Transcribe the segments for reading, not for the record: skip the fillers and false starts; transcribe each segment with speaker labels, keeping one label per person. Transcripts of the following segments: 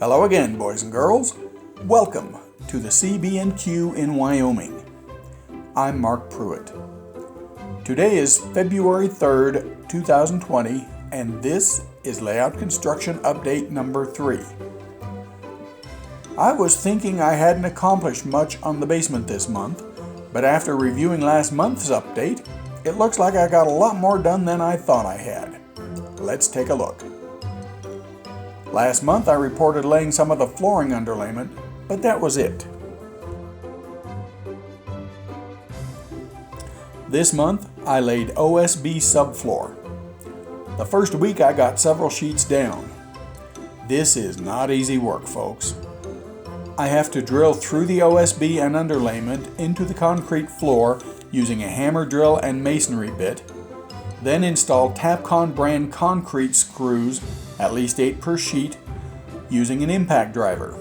Speaker 1: Hello again, boys and girls. Welcome to the CB&Q in Wyoming. I'm Mark Pruitt. Today is February 3rd, 2020, and this is Layout Construction Update number 3. I was thinking I hadn't accomplished much on the basement this month, but after reviewing last month's update, it looks like I got a lot more done than I thought I had. Let's take a look. Last month I reported laying some of the flooring underlayment, but that was it. This month I laid OSB subfloor. The first week I got several sheets down. This is not easy work, folks. I have to drill through the OSB and underlayment into the concrete floor using a hammer drill and masonry bit, then install Tapcon brand concrete screws, at least 8 per sheet, using an impact driver.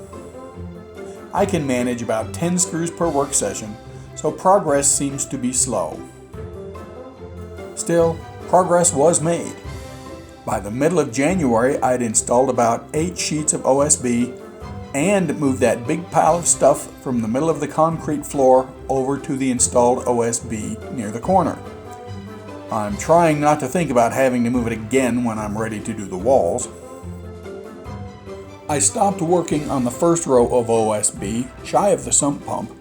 Speaker 1: I can manage about 10 screws per work session, so progress seems to be slow. Still, progress was made. By the middle of January, I'd installed about 8 sheets of OSB and moved that big pile of stuff from the middle of the concrete floor over to the installed OSB near the corner. I'm trying not to think about having to move it again when I'm ready to do the walls. I stopped working on the first row of OSB, shy of the sump pump,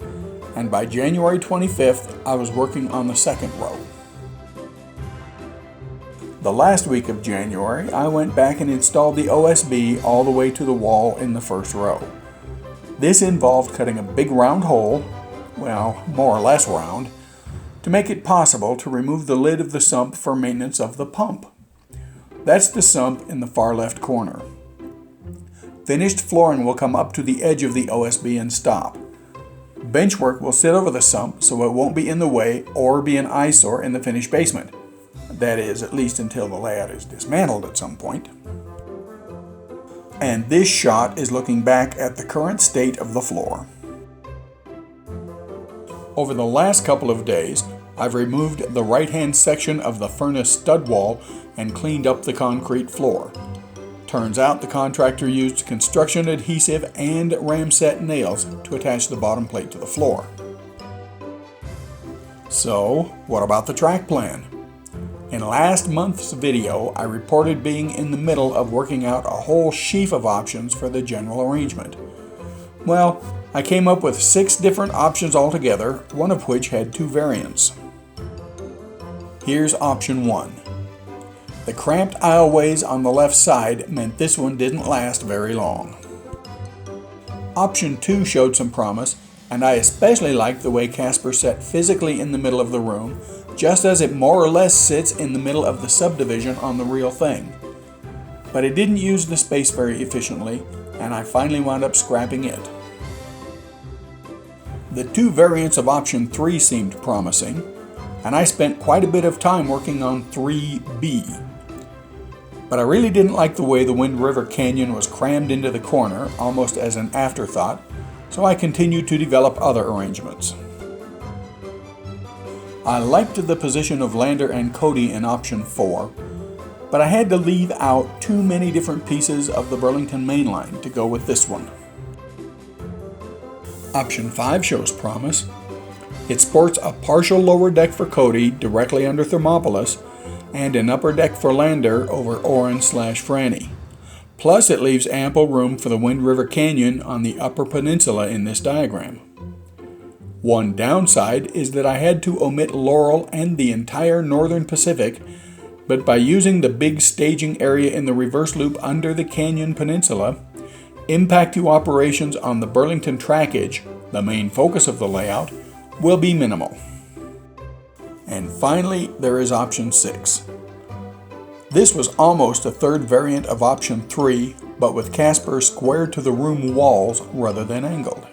Speaker 1: and by January 25th, I was working on the second row. The last week of January, I went back and installed the OSB all the way to the wall in the first row. This involved cutting a big round hole, well, more or less round, to make it possible to remove the lid of the sump for maintenance of the pump. That's the sump in the far left corner. Finished flooring will come up to the edge of the OSB and stop. Benchwork will sit over the sump so it won't be in the way or be an eyesore in the finished basement. That is, at least until the layout is dismantled at some point. And this shot is looking back at the current state of the floor. Over the last couple of days, I've removed the right-hand section of the furnace stud wall and cleaned up the concrete floor. Turns out the contractor used construction adhesive and ramset nails to attach the bottom plate to the floor. So, what about the track plan? In last month's video, I reported being in the middle of working out a whole sheaf of options for the general arrangement. Well, I came up with 6 different options altogether, one of which had 2 variants. Here's option 1. The cramped aisleways on the left side meant this one didn't last very long. Option 2 showed some promise, and I especially liked the way Casper sat physically in the middle of the room, just as it more or less sits in the middle of the subdivision on the real thing. But it didn't use the space very efficiently, and I finally wound up scrapping it. The 2 variants of option 3 seemed promising, and I spent quite a bit of time working on 3B. But I really didn't like the way the Wind River Canyon was crammed into the corner, almost as an afterthought, so I continued to develop other arrangements. I liked the position of Lander and Cody in option 4, but I had to leave out too many different pieces of the Burlington mainline to go with this one. Option 5 shows promise. It sports a partial lower deck for Cody directly under Thermopolis and an upper deck for Lander over Oren/Franny. Plus it leaves ample room for the Wind River Canyon on the upper peninsula in this diagram. One downside is that I had to omit Laurel and the entire northern Pacific, but by using the big staging area in the reverse loop under the Canyon Peninsula, impact to operations on the Burlington trackage, the main focus of the layout, will be minimal. And finally, there is option 6. This was almost a third variant of option 3, but with Casper squared to the room walls rather than angled.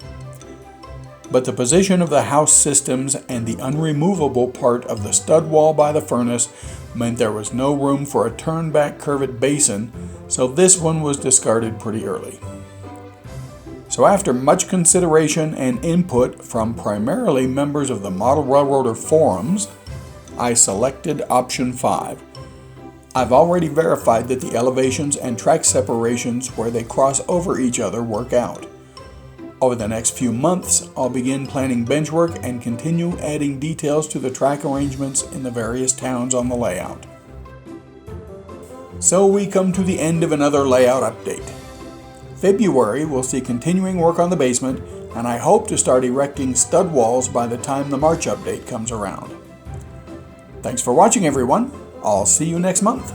Speaker 1: But the position of the house systems and the unremovable part of the stud wall by the furnace meant there was no room for a turn-back curved basin, so this one was discarded pretty early. So after much consideration and input from primarily members of the Model Railroader forums, I selected option 5. I've already verified that the elevations and track separations where they cross over each other work out. Over the next few months, I'll begin planning bench work and continue adding details to the track arrangements in the various towns on the layout. So we come to the end of another layout update. February will see continuing work on the basement, and I hope to start erecting stud walls by the time the March update comes around. Thanks for watching, everyone. I'll see you next month.